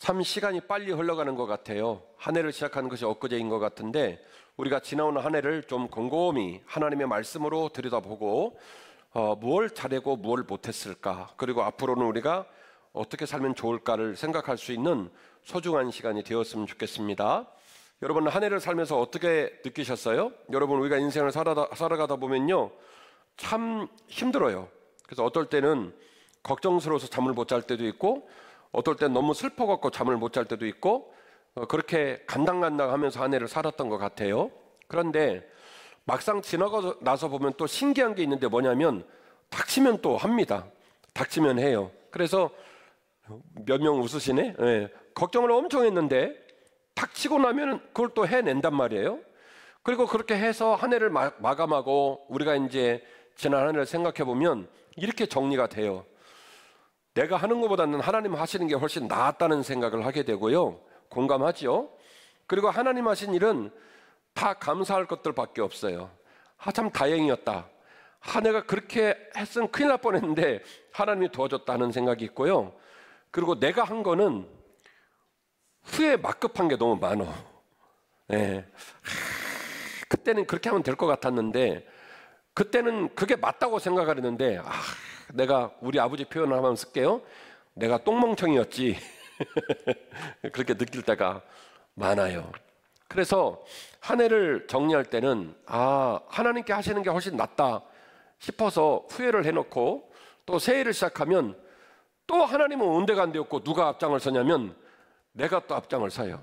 참 시간이 빨리 흘러가는 것 같아요. 한 해를 시작하는 것이 엊그제인 것 같은데 우리가 지나온 한 해를 좀 곰곰이 하나님의 말씀으로 들여다보고 무엇을 잘하고 무엇을 못했을까, 그리고 앞으로는 우리가 어떻게 살면 좋을까를 생각할 수 있는 소중한 시간이 되었으면 좋겠습니다. 여러분, 한 해를 살면서 어떻게 느끼셨어요? 여러분, 우리가 인생을 살아가다 보면요 참 힘들어요. 그래서 어떨 때는 걱정스러워서 잠을 못 잘 때도 있고, 어떨 땐 너무 슬퍼갖고 잠을 못 잘 때도 있고, 그렇게 간당간당하면서 한 해를 살았던 것 같아요. 그런데 막상 지나고 나서 보면 또 신기한 게 있는데 뭐냐면 닥치면 또 합니다. 닥치면 해요. 그래서 몇 명 웃으시네. 네. 걱정을 엄청 했는데 닥치고 나면 그걸 또 해낸단 말이에요. 그리고 그렇게 해서 한 해를 마감하고 우리가 이제 지난 한 해를 생각해 보면 이렇게 정리가 돼요. 내가 하는 것보다는 하나님 하시는 게 훨씬 낫다는 생각을 하게 되고요. 공감하죠? 그리고 하나님 하신 일은 다 감사할 것들밖에 없어요. 참 다행이었다. 한 해가 그렇게 했으면 큰일 날 뻔했는데 하나님이 도와줬다는 생각이 있고요. 그리고 내가 한 거는 후에 막급한 게 너무 많어. 네. 그때는 그렇게 하면 될 것 같았는데, 그때는 그게 맞다고 생각을 했는데, 내가 우리 아버지 표현을 한번 쓸게요. 내가 똥멍청이였지. 그렇게 느낄 때가 많아요. 그래서 한 해를 정리할 때는 하나님께 하시는 게 훨씬 낫다 싶어서 후회를 해놓고, 또 새해를 시작하면 또 하나님은 온데가 안 되었고 누가 앞장을 서냐면 내가 또 앞장을 서요.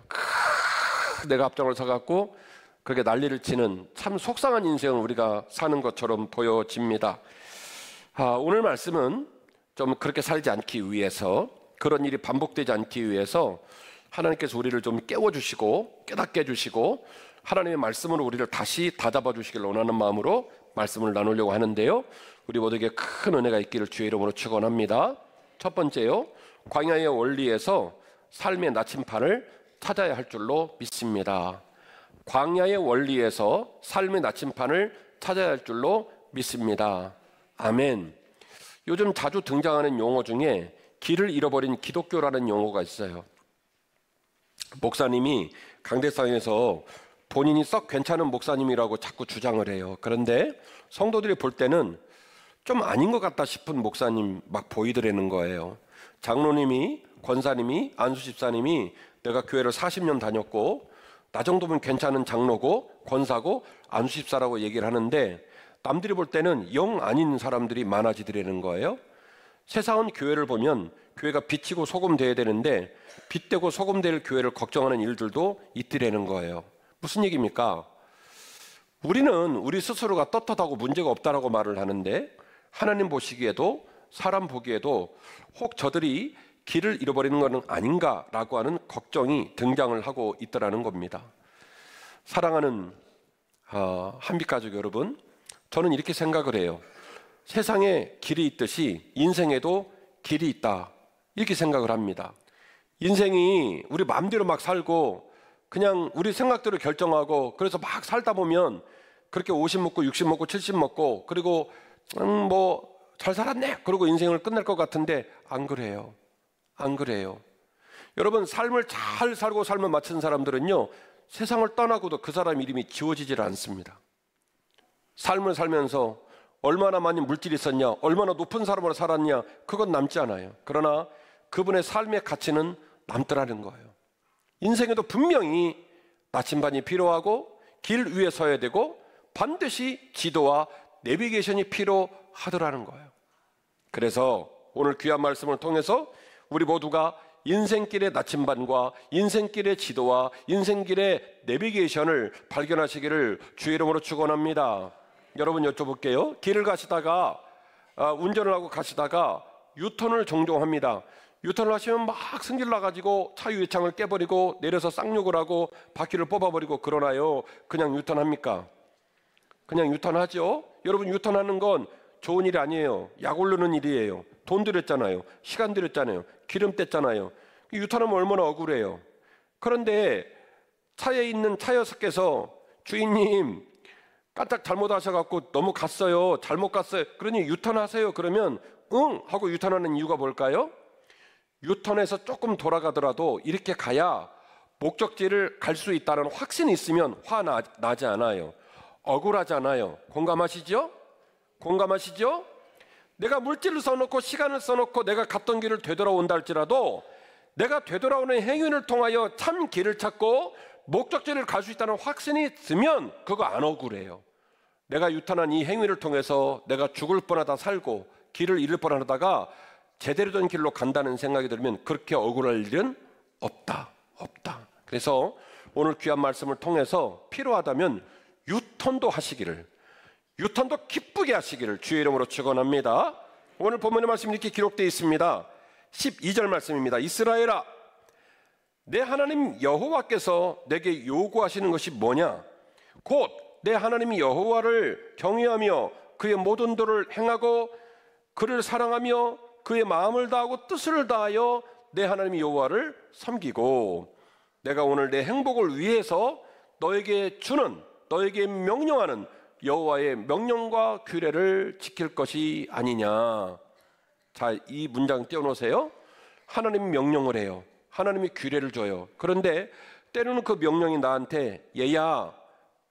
내가 앞장을 서갖고 그렇게 난리를 치는 참 속상한 인생을 우리가 사는 것처럼 보여집니다. 오늘 말씀은 좀 그렇게 살지 않기 위해서, 그런 일이 반복되지 않기 위해서 하나님께서 우리를 좀 깨워주시고 깨닫게 해주시고 하나님의 말씀으로 우리를 다시 다잡아 주시길 원하는 마음으로 말씀을 나누려고 하는데요, 우리 모두에게 큰 은혜가 있기를 주의 이름으로 축원합니다. 첫 번째요, 광야의 원리에서 삶의 나침판을 찾아야 할 줄로 믿습니다. 광야의 원리에서 삶의 나침판을 찾아야 할 줄로 믿습니다. 아멘. 요즘 자주 등장하는 용어 중에 길을 잃어버린 기독교라는 용어가 있어요. 목사님이 강대상에서 본인이 썩 괜찮은 목사님이라고 자꾸 주장을 해요. 그런데 성도들이 볼 때는 좀 아닌 것 같다 싶은 목사님 막 보이더라는 거예요. 장로님이, 권사님이, 안수집사님이 내가 교회를 40년 다녔고 나 정도면 괜찮은 장로고 권사고 안수집사라고 얘기를 하는데, 남들이 볼 때는 영 아닌 사람들이 많아지더라는 거예요. 세상은 교회를 보면 교회가 빛이고 소금 돼야 되는데 빛되고 소금 될 교회를 걱정하는 일들도 있더라는 거예요. 무슨 얘기입니까? 우리는 우리 스스로가 떳떳하고 문제가 없다라고 말을 하는데, 하나님 보시기에도 사람 보기에도 혹 저들이 길을 잃어버리는 것은 아닌가라고 하는 걱정이 등장을 하고 있더라는 겁니다. 사랑하는 한빛가족 여러분, 저는 이렇게 생각을 해요. 세상에 길이 있듯이 인생에도 길이 있다, 이렇게 생각을 합니다. 인생이 우리 마음대로 막 살고 그냥 우리 생각대로 결정하고 그래서 막 살다 보면 그렇게 50 먹고 60 먹고 70 먹고 그리고 뭐 잘 살았네 그러고 인생을 끝낼 것 같은데 안 그래요. 안 그래요. 여러분, 삶을 잘 살고 삶을 마친 사람들은요, 세상을 떠나고도 그 사람 이름이 지워지질 않습니다. 삶을 살면서 얼마나 많이 물질이 있었냐, 얼마나 높은 사람으로 살았냐, 그건 남지 않아요. 그러나 그분의 삶의 가치는 남더라는 거예요. 인생에도 분명히 나침반이 필요하고 길 위에 서야 되고 반드시 지도와 내비게이션이 필요하더라는 거예요. 그래서 오늘 귀한 말씀을 통해서 우리 모두가 인생길의 나침반과 인생길의 지도와 인생길의 내비게이션을 발견하시기를 주의 이름으로 축원합니다. 여러분, 여쭤볼게요. 길을 가시다가 운전을 하고 가시다가 유턴을 종종 합니다. 유턴을 하시면 막 승질 나가지고 차 유리창을 깨버리고 내려서 쌍욕을 하고 바퀴를 뽑아버리고 그러나요? 그냥 유턴합니까? 그냥 유턴하죠? 여러분, 유턴하는 건 좋은 일이 아니에요. 약 오르는 일이에요. 돈 들였잖아요. 시간 들였잖아요. 기름 뗐잖아요. 유턴하면 얼마나 억울해요. 그런데 차에 있는 차 녀석께서 주인님 깜짝 잘못하셔갖고 너무 갔어요. 잘못 갔어요. 그러니 유턴하세요. 그러면 응 하고 유턴하는 이유가 뭘까요? 유턴해서 조금 돌아가더라도 이렇게 가야 목적지를 갈 수 있다는 확신이 있으면 화나지 않아요. 억울하지 않아요. 공감하시죠? 공감하시죠? 내가 물질을 써놓고 시간을 써놓고 내가 갔던 길을 되돌아온다 할지라도 내가 되돌아오는 행위를 통하여 참 길을 찾고 목적지를 갈 수 있다는 확신이 있으면 그거 안 억울해요. 내가 유턴한 이 행위를 통해서 내가 죽을 뻔하다 살고 길을 잃을 뻔하다가 제대로 된 길로 간다는 생각이 들면 그렇게 억울할 일은 없다. 그래서 오늘 귀한 말씀을 통해서 필요하다면 유턴도 하시기를, 유턴도 기쁘게 하시기를 주의 이름으로 축원합니다. 오늘 본문의 말씀이 이렇게 기록되어 있습니다. 12절 말씀입니다. 이스라엘아, 내 하나님 여호와께서 내게 요구하시는 것이 뭐냐? 곧 내 하나님 여호와를 경외하며 그의 모든 도를 행하고 그를 사랑하며 그의 마음을 다하고 뜻을 다하여 내 하나님 여호와를 섬기고, 내가 오늘 내 행복을 위해서 너에게 주는, 너에게 명령하는 여호와의 명령과 규례를 지킬 것이 아니냐. 자, 이 문장 띄워놓으세요. 하나님이 명령을 해요. 하나님이 규례를 줘요. 그런데 때로는 그 명령이 나한테 얘야,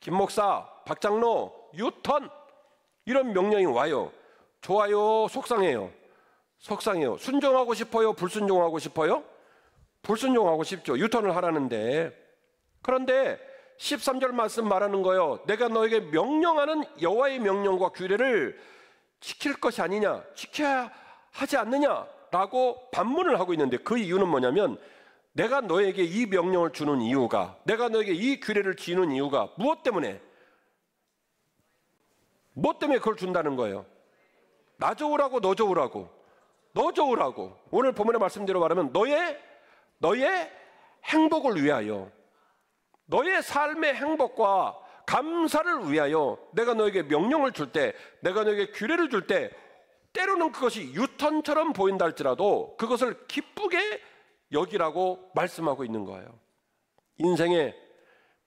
김 목사, 박 장로, 유턴, 이런 명령이 와요. 좋아요, 속상해요? 속상해요. 순종하고 싶어요? 불순종하고 싶어요? 불순종하고 싶죠. 유턴을 하라는데. 그런데 13절 말씀 말하는 거예요. 내가 너에게 명령하는 여호와의 명령과 규례를 지킬 것이 아니냐, 지켜야 하지 않느냐라고 반문을 하고 있는데, 그 이유는 뭐냐면 내가 너에게 이 명령을 주는 이유가, 내가 너에게 이 규례를 지는 이유가 무엇 때문에? 무엇 때문에 그걸 준다는 거예요? 나 좋으라고, 너 좋으라고, 너 좋으라고. 오늘 본문의 말씀대로 말하면 너의 행복을 위하여, 너의 삶의 행복과 감사를 위하여 내가 너에게 명령을 줄 때, 내가 너에게 규례를 줄 때, 때로는 그것이 유턴처럼 보인다 할지라도 그것을 기쁘게 여기라고 말씀하고 있는 거예요. 인생의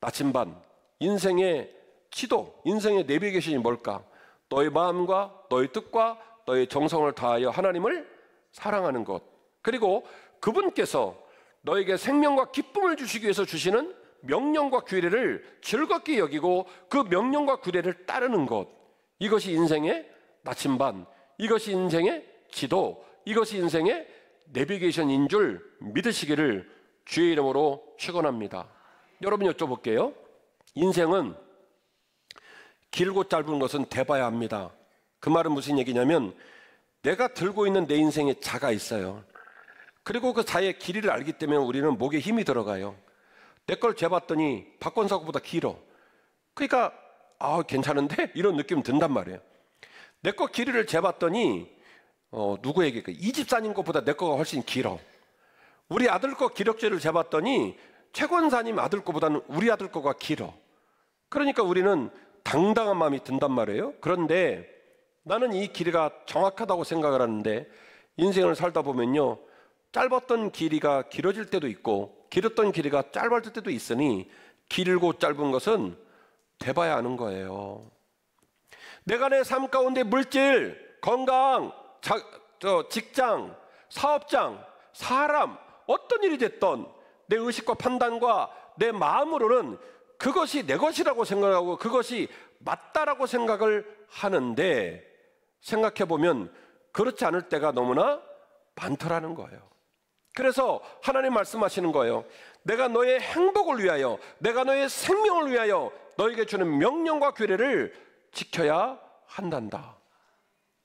나침반, 인생의 지도, 인생의 내비게이션이 뭘까? 너의 마음과 너의 뜻과 너의 정성을 다하여 하나님을 사랑하는 것, 그리고 그분께서 너에게 생명과 기쁨을 주시기 위해서 주시는 명령과 규례를 즐겁게 여기고 그 명령과 규례를 따르는 것, 이것이 인생의 나침반, 이것이 인생의 지도, 이것이 인생의 내비게이션인 줄 믿으시기를 주의 이름으로 축원합니다. 여러분, 여쭤볼게요. 인생은 길고 짧은 것은 대봐야 합니다. 그 말은 무슨 얘기냐면 내가 들고 있는 내 인생의 자가 있어요. 그리고 그 자의 길이를 알기 때문에 우리는 목에 힘이 들어가요. 내 걸 재봤더니 박권사고보다 길어. 그러니까 괜찮은데? 이런 느낌 든단 말이에요. 내 거 길이를 재봤더니 누구에게? 이 집사님 것보다 내 거가 훨씬 길어. 우리 아들 거 기력제를 재봤더니 최권사님 아들 거보다는 우리 아들 거가 길어. 그러니까 우리는 당당한 마음이 든단 말이에요. 그런데 나는 이 길이가 정확하다고 생각을 하는데 인생을 살다 보면요, 짧았던 길이가 길어질 때도 있고 길었던 길이가 짧아질 때도 있으니 길고 짧은 것은 돼봐야 하는 거예요. 내가 내 삶 가운데 물질, 건강, 직장, 사업장, 사람, 어떤 일이 됐던 내 의식과 판단과 내 마음으로는 그것이 내 것이라고 생각하고 그것이 맞다라고 생각을 하는데, 생각해보면 그렇지 않을 때가 너무나 많더라는 거예요. 그래서 하나님 말씀하시는 거예요. 내가 너의 행복을 위하여, 내가 너의 생명을 위하여 너에게 주는 명령과 규례를 지켜야 한단다.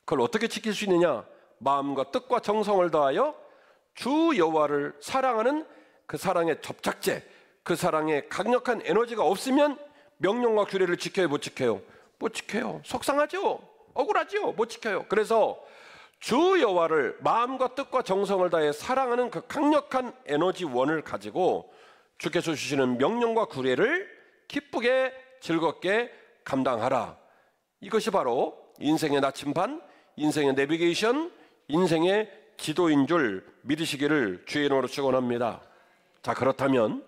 그걸 어떻게 지킬 수 있느냐? 마음과 뜻과 정성을 다하여 주 여호와를 사랑하는 그 사랑의 접착제, 그 사랑의 강력한 에너지가 없으면 명령과 규례를 지켜요, 못 지켜요? 못 지켜요. 속상하죠? 억울하죠? 못 지켜요. 그래서 주 여호와를 마음과 뜻과 정성을 다해 사랑하는 그 강력한 에너지원을 가지고 주께서 주시는 명령과 규례를 기쁘게 즐겁게 감당하라. 이것이 바로 인생의 나침반, 인생의 내비게이션, 인생의 지도인 줄 믿으시기를 주의 이름으로 축원합니다. 자, 그렇다면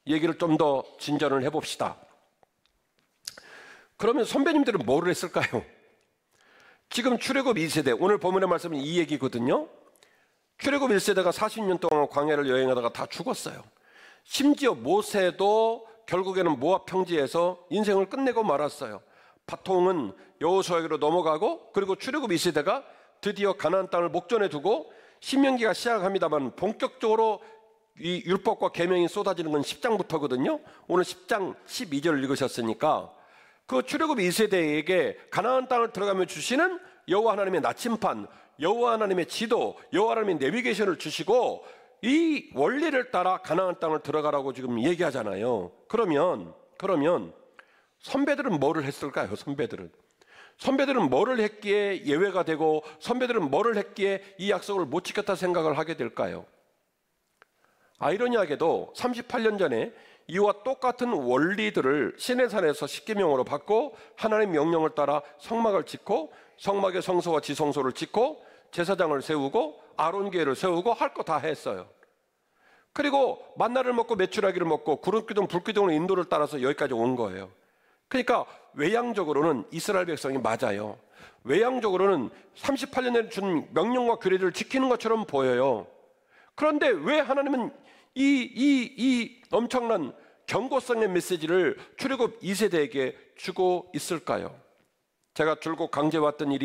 얘기를 좀 더 진전을 해봅시다. 그러면 선배님들은 뭐를 했을까요? 지금 출애굽 2세대, 오늘 본문의 말씀은 이 얘기거든요. 출애굽 1세대가 40년 동안 광야를 여행하다가 다 죽었어요. 심지어 모세도 결국에는 모압 평지에서 인생을 끝내고 말았어요. 바통은 여호수아에게로 넘어가고, 그리고 출애굽 2세대가 드디어 가나안 땅을 목전에 두고, 신명기가 시작합니다만 본격적으로 이 율법과 계명이 쏟아지는 건 10장부터거든요. 오늘 10장 12절 읽으셨으니까 그 출애굽 2세대에게 가나안 땅을 들어가며 주시는 여호와 하나님의 나침판, 여호와 하나님의 지도, 여호와 하나님의 내비게이션을 주시고 이 원리를 따라 가나안 땅을 들어가라고 지금 얘기하잖아요. 그러면 선배들은 뭐를 했을까요? 선배들은 뭐를 했기에 예외가 되고, 선배들은 뭐를 했기에 이 약속을 못 지켰다 생각을 하게 될까요? 아이러니하게도 38년 전에 이와 똑같은 원리들을 시내산에서 십계명으로 받고 하나님의 명령을 따라 성막을 짓고, 성막의 성소와 지성소를 짓고, 제사장을 세우고, 아론교회를 세우고, 할 거 다 했어요. 그리고 만나를 먹고 메추라기를 먹고 구름기둥 불기둥으로 인도를 따라서 여기까지 온 거예요. 그러니까 외향적으로는 이스라엘 백성이 맞아요. 외향적으로는 38년 전에 준 명령과 규례를 지키는 것처럼 보여요. 그런데 왜 하나님은 이 엄청난 경고성의 메시지를 출애굽 2세대에게 주고 있을까요? 제가 줄곧 강조해왔던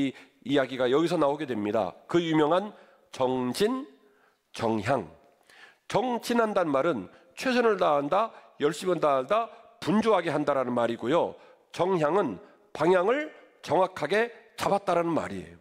이야기가 여기서 나오게 됩니다. 그 유명한 정진, 정향. 정진한다는 말은 최선을 다한다, 열심을 다한다, 분주하게 한다라는 말이고요. 정향은 방향을 정확하게 잡았다라는 말이에요.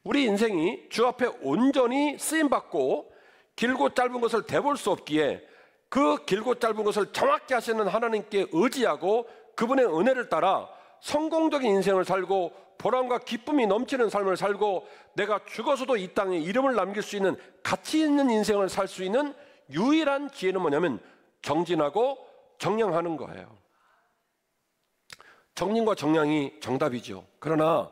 우리 인생이 주 앞에 온전히 쓰임받고 길고 짧은 것을 대볼 수 없기에 그 길고 짧은 것을 정확히 하시는 하나님께 의지하고 그분의 은혜를 따라 성공적인 인생을 살고 보람과 기쁨이 넘치는 삶을 살고 내가 죽어서도 이 땅에 이름을 남길 수 있는 가치 있는 인생을 살 수 있는 유일한 기회는 뭐냐면 정진하고 정량하는 거예요. 정진과 정량이 정답이죠. 그러나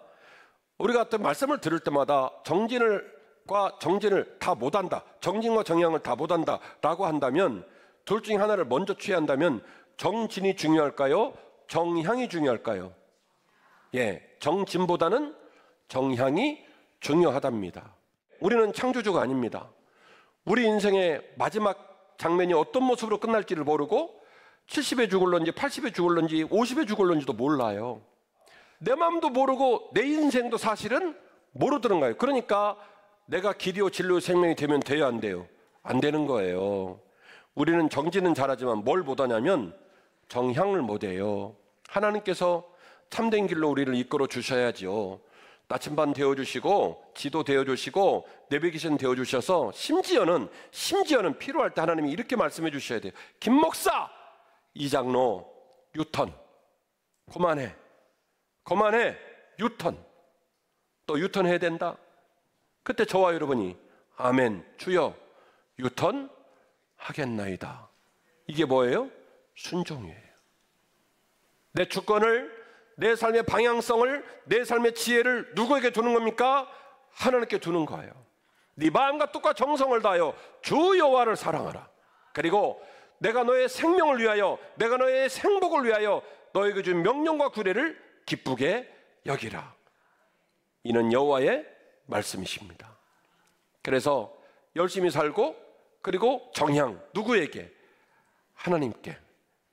우리가 어떤 말씀을 들을 때마다 정진과 정진을 다 못한다, 정진과 정량을 다 못한다 라고 한다면, 둘 중에 하나를 먼저 취한다면 정진이 중요할까요? 정향이 중요할까요? 예, 정진보다는 정향이 중요하답니다. 우리는 창조주가 아닙니다. 우리 인생의 마지막 장면이 어떤 모습으로 끝날지를 모르고 70에 죽을런지 80에 죽을런지 50에 죽을런지도 몰라요. 내 마음도 모르고 내 인생도 사실은 모르더는 거예요. 그러니까 내가 길이요 진리요 생명이 되면 돼요, 안 돼요? 안 되는 거예요. 우리는 정진은 잘하지만 뭘 못하냐면 정향을 못해요. 하나님께서 참된 길로 우리를 이끌어 주셔야죠. 나침반 되어주시고 지도 되어주시고 내비게이션 되어주셔서 심지어는 필요할 때 하나님이 이렇게 말씀해 주셔야 돼요. 김 목사, 이장로, 유턴 그만해, 유턴. 또 유턴 해야 된다. 그때 저와 여러분이 아멘 주여 유턴 하겠나이다. 이게 뭐예요? 순종이에요. 내 주권을, 내 삶의 방향성을, 내 삶의 지혜를 누구에게 두는 겁니까? 하나님께 두는 거예요. 네 마음과 뜻과 정성을 다하여 주 여호와를 사랑하라. 그리고 내가 너의 생명을 위하여, 내가 너의 행복을 위하여 너에게 준 명령과 규례를 기쁘게 여기라. 이는 여호와의 말씀이십니다. 그래서 열심히 살고, 그리고 정향, 누구에게? 하나님께,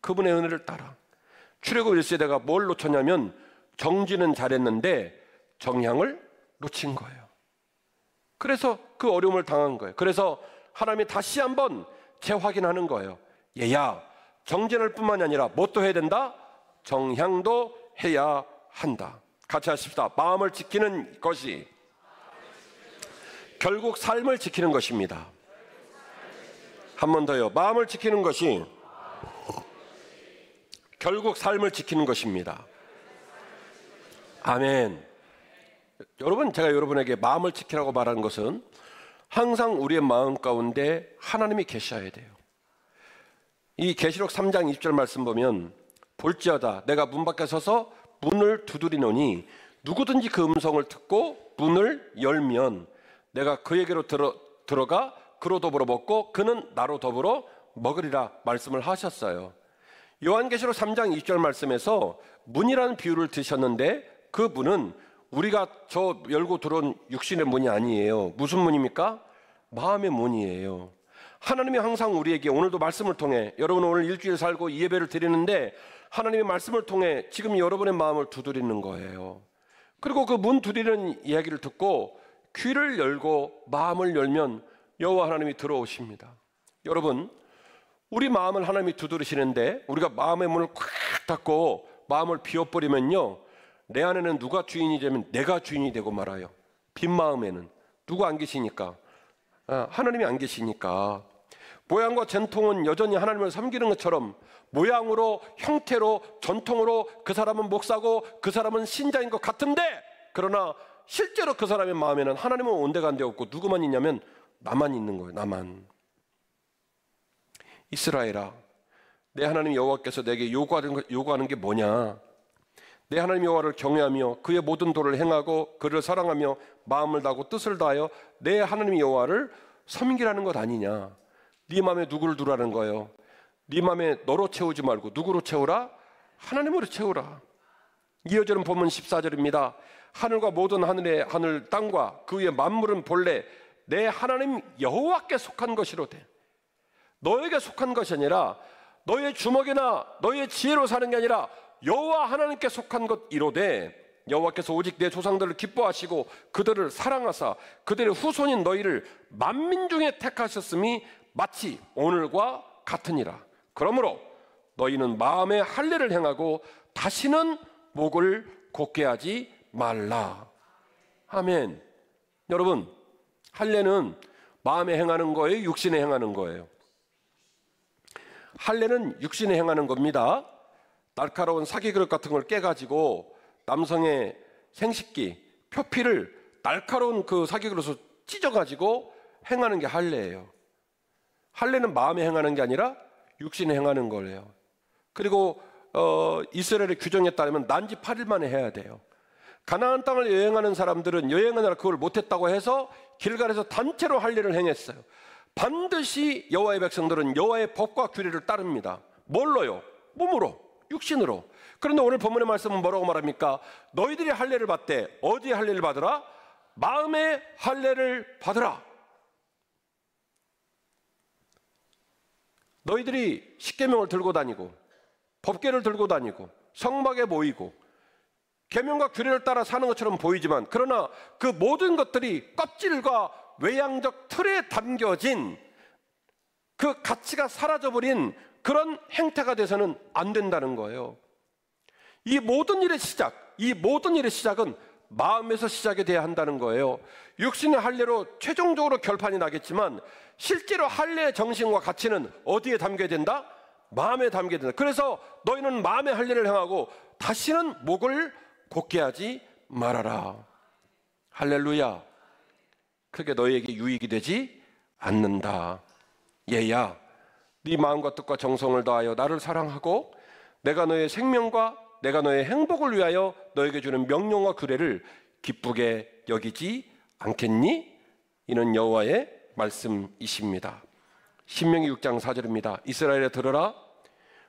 그분의 은혜를 따라. 출애굽 1세대가 뭘 놓쳤냐면 정진은 잘했는데 정향을 놓친 거예요. 그래서 그 어려움을 당한 거예요. 그래서 하나님이 다시 한번 재확인하는 거예요. 얘야, 정진할 뿐만이 아니라 뭣도 해야 된다? 정향도 해야 한다. 같이 하십시다. 마음을 지키는 것이 결국 삶을 지키는 것입니다. 한 번 더요. 마음을 지키는 것이 결국 삶을 지키는 것입니다. 아멘. 여러분, 제가 여러분에게 마음을 지키라고 말하는 것은 항상 우리의 마음 가운데 하나님이 계셔야 돼요. 이 계시록 3장 20절 말씀 보면 볼지어다 내가 문 밖에 서서 문을 두드리노니 누구든지 그 음성을 듣고 문을 열면 내가 그에게로 들어가 그로 더불어 먹고 그는 나로 더불어 먹으리라 말씀을 하셨어요. 요한계시록 3장 20절 말씀에서 문이라는 비유를 드셨는데 그 문은 우리가 저 열고 들어온 육신의 문이 아니에요. 무슨 문입니까? 마음의 문이에요. 하나님이 항상 우리에게 오늘도 말씀을 통해, 여러분 오늘 일주일 살고 이 예배를 드리는데 하나님의 말씀을 통해 지금 여러분의 마음을 두드리는 거예요. 그리고 그 문 두드리는 이야기를 듣고 귀를 열고 마음을 열면 여호와 하나님이 들어오십니다. 여러분, 우리 마음을 하나님이 두드리시는데 우리가 마음의 문을 꽉 닫고 마음을 비워버리면요, 내 안에는 누가 주인이 되면 내가 주인이 되고 말아요. 빈 마음에는 누가 안 계시니까, 하나님이 안 계시니까. 모양과 전통은 여전히 하나님을 섬기는 것처럼 모양으로, 형태로, 전통으로 그 사람은 목사고 그 사람은 신자인 것 같은데, 그러나 실제로 그 사람의 마음에는 하나님은 온데간데 없고 누구만 있냐면 나만 있는 거예요. 나만. 이스라엘아, 내 하나님 여호와께서 내게 요구하는 게 뭐냐? 내 하나님 여호와를 경외하며 그의 모든 도를 행하고 그를 사랑하며 마음을 다하고 뜻을 다하여 내 하나님 여호와를 섬기라는 것 아니냐? 네 마음에 누구를 두라는 거예요? 네 마음에 너로 채우지 말고 누구로 채우라? 하나님으로 채우라. 이어지는 본문 14절입니다. 하늘과 모든 하늘 땅과 그 위에 만물은 본래 내 하나님 여호와께 속한 것이로되, 너에게 속한 것이 아니라 너의 주먹이나 너의 지혜로 사는 게 아니라 여호와 하나님께 속한 것 이로되, 여호와께서 오직 내 조상들을 기뻐하시고 그들을 사랑하사 그들의 후손인 너희를 만민 중에 택하셨음이 마치 오늘과 같으니라. 그러므로 너희는 마음에 할례를 행하고 다시는 목을 곧게 하지 말라. 아멘. 여러분, 할례는 마음에 행하는 거예요, 육신에 행하는 거예요? 할례는 육신에 행하는 겁니다. 날카로운 사기 그릇 같은 걸 깨가지고 남성의 생식기, 표피를 날카로운 그 사기 그릇으로 찢어가지고 행하는 게 할례예요. 할례는 마음에 행하는 게 아니라 육신에 행하는 거예요. 그리고 이스라엘의 규정에 따르면 난지 8일 만에 해야 돼요. 가나안 땅을 여행하는 사람들은 여행하느라 그걸 못했다고 해서 길갈에서 단체로 할례를 행했어요. 반드시 여호와의 백성들은 여호와의 법과 규례를 따릅니다. 뭘로요? 몸으로, 육신으로. 그런데 오늘 본문의 말씀은 뭐라고 말합니까? 너희들이 할례를 받되 어디에 할례를 받으라? 마음의 할례를 받으라. 너희들이 십계명을 들고 다니고 법궤를 들고 다니고 성막에 모이고 계명과 규례를 따라 사는 것처럼 보이지만, 그러나 그 모든 것들이 껍질과 외양적 틀에 담겨진 그 가치가 사라져버린 그런 행태가 돼서는 안 된다는 거예요. 이 모든 일의 시작은 마음에서 시작이 돼야 한다는 거예요. 육신의 할례로 최종적으로 결판이 나겠지만 실제로 할례의 정신과 가치는 어디에 담겨야 된다? 마음에 담겨야 된다. 그래서 너희는 마음의 할례를 행하고 다시는 목을 곧게 하지 말아라. 할렐루야. 크게 너희에게 유익이 되지 않는다. 얘야, 네 마음과 뜻과 정성을 다하여 나를 사랑하고 내가 너의 생명과 내가 너의 행복을 위하여 너에게 주는 명령과 규례를 기쁘게 여기지 않겠니? 이는 여호와의 말씀이십니다. 신명기 6장 4절입니다. 이스라엘에 들으라.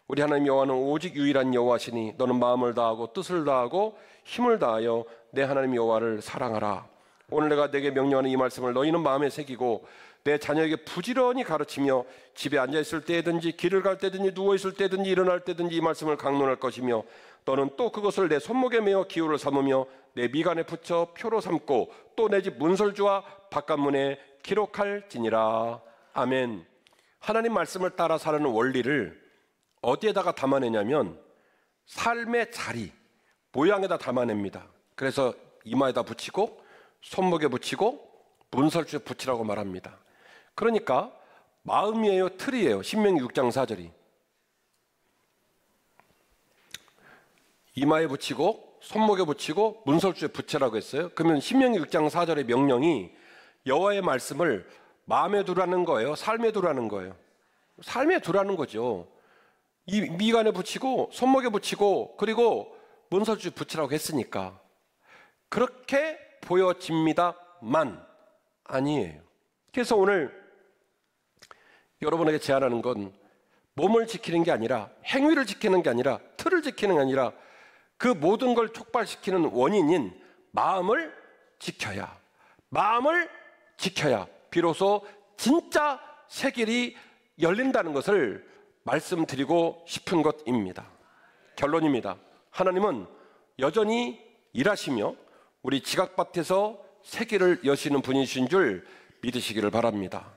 우리 하나님 여호와는 오직 유일한 여호와시니 너는 마음을 다하고 뜻을 다하고 힘을 다하여 내 하나님 여호와를 사랑하라. 오늘 내가 내게 명령하는 이 말씀을 너희는 마음에 새기고 내 자녀에게 부지런히 가르치며 집에 앉아있을 때든지 길을 갈 때든지 누워있을 때든지 일어날 때든지 이 말씀을 강론할 것이며, 너는 또 그것을 내 손목에 메어 기호를 삼으며 내 미간에 붙여 표로 삼고 또 내 집 문설주와 바깥문에 기록할지니라. 아멘. 하나님 말씀을 따라 사는 원리를 어디에다가 담아내냐면 삶의 자리, 모양에다 담아냅니다. 그래서 이마에다 붙이고 손목에 붙이고 문설주에 붙이라고 말합니다. 그러니까 마음이에요, 틀이에요. 신명기 6장 4절이 이마에 붙이고 손목에 붙이고 문설주에 붙이라고 했어요. 그러면 신명기 6장 4절의 명령이 여호와의 말씀을 마음에 두라는 거예요, 삶에 두라는 거예요? 삶에 두라는 거죠. 이 미간에 붙이고 손목에 붙이고 그리고 문설주에 붙이라고 했으니까 그렇게 보여집니다만 아니에요. 그래서 오늘 여러분에게 제안하는 건 몸을 지키는 게 아니라, 행위를 지키는 게 아니라, 틀을 지키는 게 아니라 그 모든 걸 촉발시키는 원인인 마음을 지켜야 비로소 진짜 새 길이 열린다는 것을 말씀드리고 싶은 것입니다. 결론입니다. 하나님은 여전히 일하시며 우리 지각밭에서 새 길을 여시는 분이신 줄 믿으시기를 바랍니다.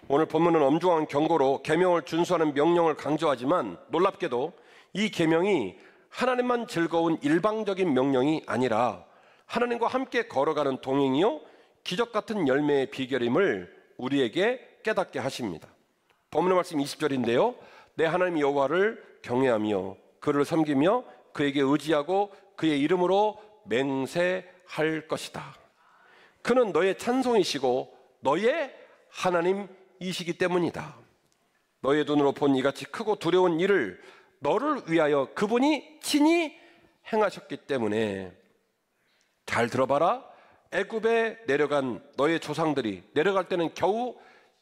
오늘 본문은 엄중한 경고로 계명을 준수하는 명령을 강조하지만 놀랍게도 이 계명이 하나님만 즐거운 일방적인 명령이 아니라 하나님과 함께 걸어가는 동행이요 기적 같은 열매의 비결임을 우리에게 깨닫게 하십니다. 본문의 말씀 20절인데요. 내 하나님 여호와를 경외하며 그를 섬기며 그에게 의지하고 그의 이름으로 맹세할 것이다. 그는 너의 찬송이시고 너의 하나님이시기 때문이다. 너의 눈으로 본 이같이 크고 두려운 일을 너를 위하여 그분이 친히 행하셨기 때문에 잘 들어봐라. 애굽에 내려간 너의 조상들이 내려갈 때는 겨우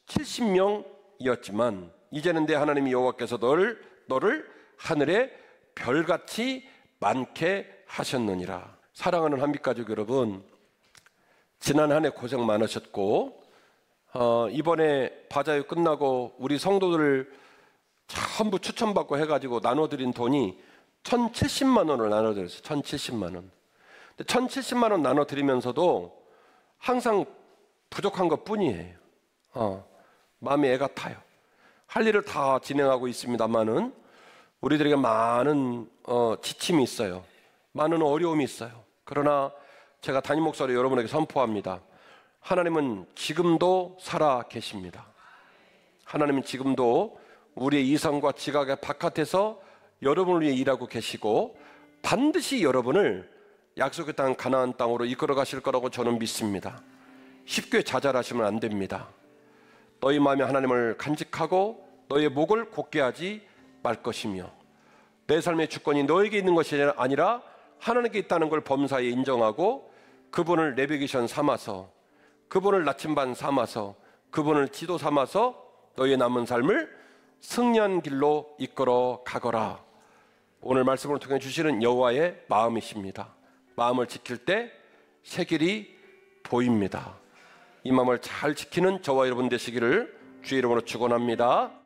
70명이었지만 이제는 내 하나님 여호와께서 너를 하늘에 별같이 많게 하셨느니라. 사랑하는 한빛가족 여러분, 지난 한 해 고생 많으셨고 이번에 바자회 끝나고 우리 성도들 전부 추천받고 해가지고 나눠드린 돈이 1,070만 원을 나눠드렸어요. 1,070만 원. 1,070만 원 나눠드리면서도 항상 부족한 것 뿐이에요. 마음이 애가 타요. 할 일을 다 진행하고 있습니다만은 우리들에게 많은 지침이 있어요. 많은 어려움이 있어요. 그러나 제가 담임 목사로 여러분에게 선포합니다. 하나님은 지금도 살아 계십니다. 하나님은 지금도 우리의 이성과 지각의 바깥에서 여러분을 위해 일하고 계시고 반드시 여러분을 약속의 땅 가나안 땅으로 이끌어 가실 거라고 저는 믿습니다. 쉽게 좌절하시면 안 됩니다. 너희 마음에 하나님을 간직하고 너의 목을 곧게 하지 말 것이며 내 삶의 주권이 너에게 있는 것이 아니라 하나님께 있다는 걸 범사에 인정하고 그분을 내비게이션 삼아서 그분을 나침반 삼아서 그분을 지도 삼아서 너의 남은 삶을 승리한 길로 이끌어 가거라. 오늘 말씀을 통해 주시는 여호와의 마음이십니다. 마음을 지킬 때 새 길이 보입니다. 이 마음을 잘 지키는 저와 여러분 되시기를 주의 이름으로 축원합니다.